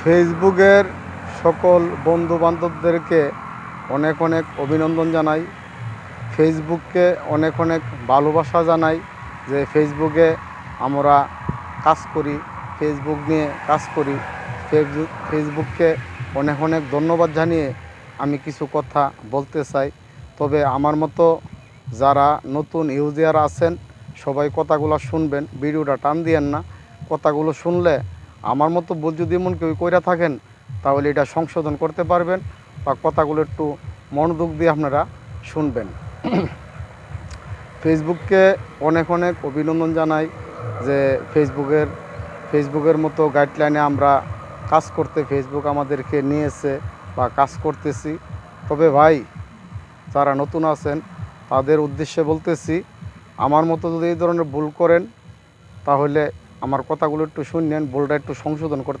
ফেসবুকের সকল বন্ধু বান্ধবদেরকে অনেক অনেক অভিনন্দন জানাই। ফেসবুককে অনেক অনেক ভালোবাসা জানাই যে ফেসবুকে আমরা কাজ করি, ফেসবুক নিয়ে কাজ করি। ফেসবুককে অনেক অনেক ধন্যবাদ জানিয়ে আমি কিছু কথা বলতে চাই। তবে আমার মতো যারা নতুন ইউজার আছেন সবাই কথাগুলো শুনবেন, ভিডিওটা টান দিয়েন না। কথাগুলো শুনলে আমার মতো ভুল যদি এমন কেউ কইরা থাকেন তাহলে এটা সংশোধন করতে পারবেন, বা কথাগুলো একটু মনোযোগ দিয়ে আপনারা শুনবেন। ফেসবুককে অনেক অনেক অভিনন্দন জানাই যে ফেসবুকের মতো গাইডলাইনে আমরা কাজ করতে ফেসবুক আমাদেরকে নিয়েছে বা কাজ করতেছি। তবে ভাই, যারা নতুন আছেন তাদের উদ্দেশ্যে বলতেছি, আমার মতো যদি এই ধরনের ভুল করেন তাহলে আমার কথাগুলো একটু শুনলেন, ভুলটা একটু সংশোধন করতে